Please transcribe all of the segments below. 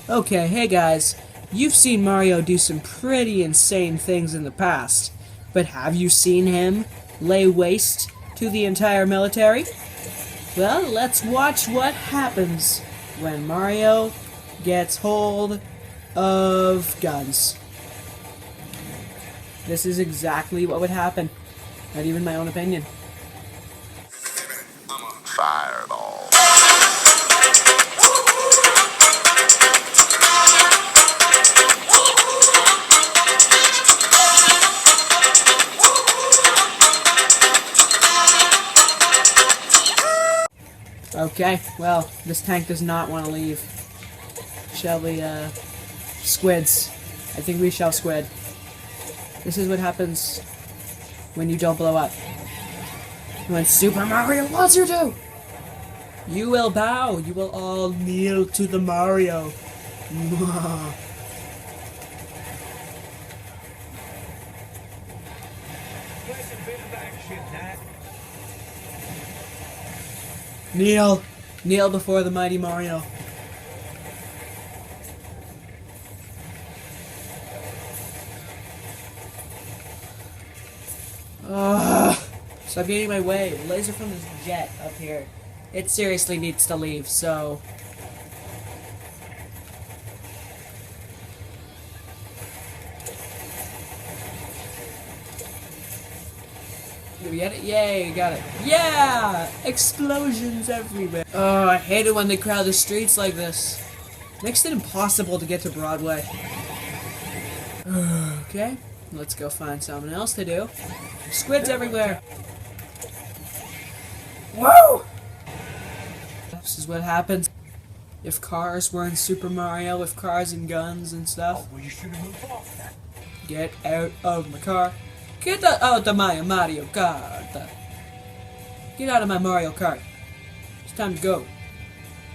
Okay, hey guys, you've seen Mario do some pretty insane things in the past, but have you seen him lay waste to the entire military? Well, let's watch what happens when Mario gets hold of guns. This is exactly what would happen. Not even my own opinion. Fireball. Okay, well, this tank does not want to leave. Shall we, squids. I think we shall squid. This is what happens when you don't blow up. When Super Mario wants you to! You will bow. You will all kneel to the Mario. Kneel. Kneel before the mighty Mario. Stop getting in my way. The laser from this jet up here. It seriously needs to leave, so... Did we get it? Yay, got it. Yeah! Explosions everywhere. Oh, I hate it when they crowd the streets like this. Makes it impossible to get to Broadway. Okay, let's go find something else to do. Squids everywhere. Whoa! This is what happens if cars were in Super Mario, with cars and guns and stuff. Oh, well, you should have moved off. Get out of my car. Get out of my Mario Kart. Get out of my Mario Kart. It's time to go.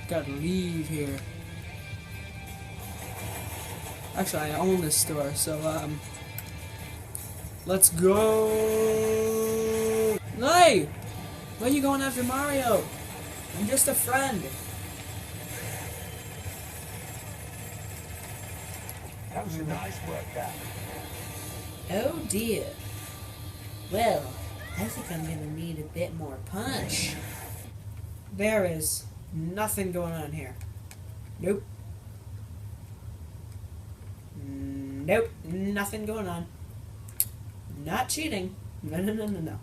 Gotta leave here. Actually, I own this store, so, let's go. Hey! Why are you going after Mario? I'm just a friend. That was a nice workout. Oh dear. Well, I think I'm gonna need a bit more punch. There is nothing going on here. Nope. Nope. Nothing going on. Not cheating. No, no, no, no, no.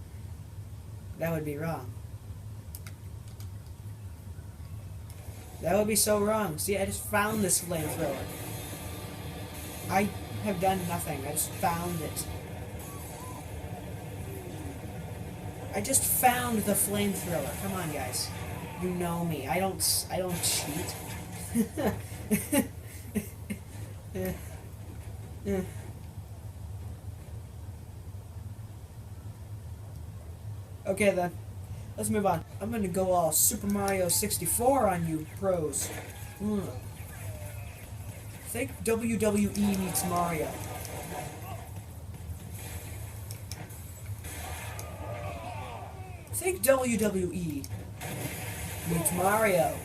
That would be wrong. That would be so wrong. See, I just found this flamethrower. I have done nothing. I just found it. I just found the flamethrower. Come on, guys. You know me. I don't cheat. Okay then. Let's move on. I'm gonna go all Super Mario 64 on you pros. I think WWE meets Mario. I think WWE meets Mario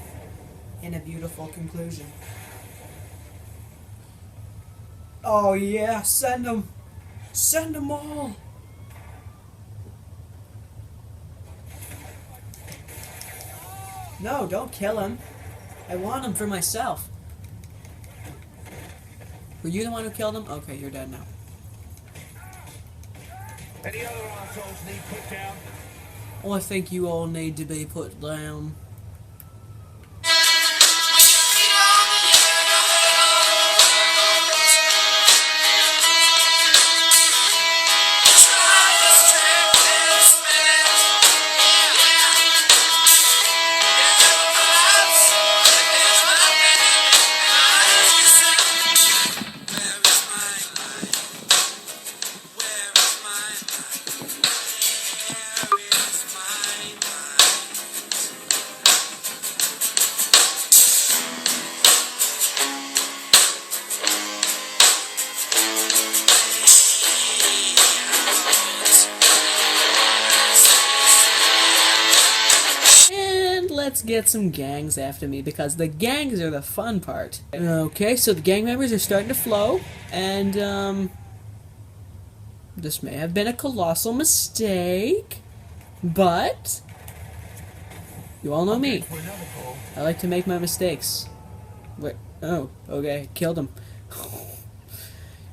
in a beautiful conclusion. Oh yeah, send them! Send them all! No, don't kill him. I want him for myself. Were you the one who killed him? Okay, you're dead now. Any other assholes need put down? Well, I think you all need to be put down. get some gangs after me, because the gangs are the fun part. Okay, so the gang members are starting to flow, and, this may have been a colossal mistake, but you all know me. I like to make my mistakes. Wait, oh, okay, killed him.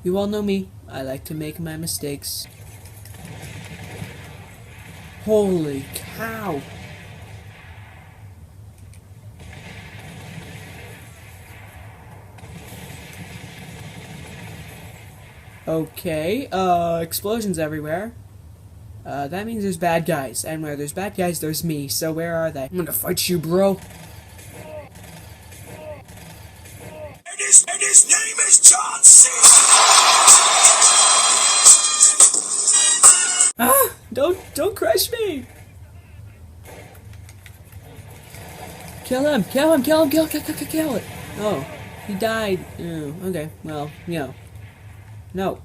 You all know me. I like to make my mistakes. Holy cow. Okay, explosions everywhere. That means there's bad guys, and where there's bad guys, there's me. So where are they? I'm gonna fight you, bro. And his name is John C. Ah! Don't crush me! Kill him! Kill him! Kill him! Kill it! Oh, he died. Oh, okay. Well, you know. No.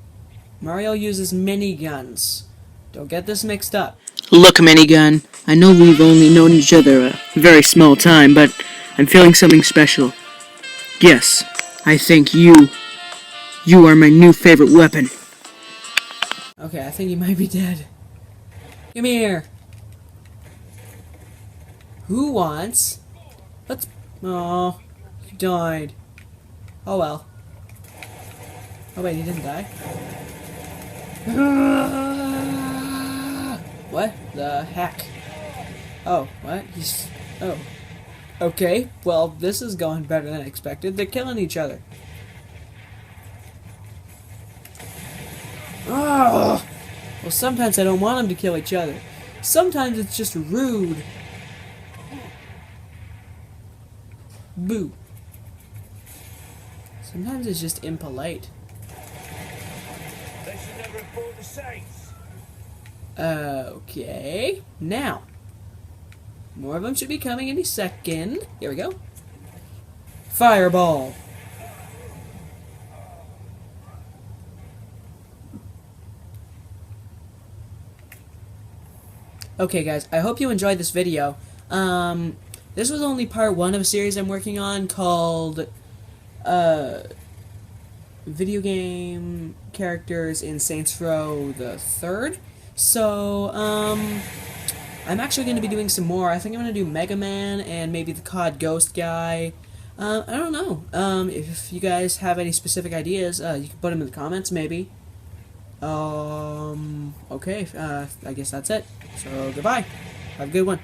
Mario uses miniguns. Don't get this mixed up. Look, minigun, I know we've only known each other a very small time, but I'm feeling something special. Yes, I think you are my new favorite weapon. Okay, I think he might be dead. Come here. Who wants? Let's... Oh, he died. Oh well. Oh wait, he didn't die? What the heck? Oh, what? He's... Oh. Okay, well, this is going better than expected. They're killing each other. Oh! Well, sometimes I don't want them to kill each other. Sometimes it's just rude. Boo. Sometimes it's just impolite. They should never have fought the Saints. Okay. Now. More of them should be coming any second. Here we go. Fireball. Okay guys, I hope you enjoyed this video. This was only part 1 of a series I'm working on called, Video Game Characters in Saints Row the 3rd. So, I'm actually going to be doing some more. I think I'm going to do MegaMan and maybe the COD Ghost guy. I don't know. If you guys have any specific ideas, you can put them in the comments, maybe. Okay, I guess that's it. So, goodbye. Have a good one.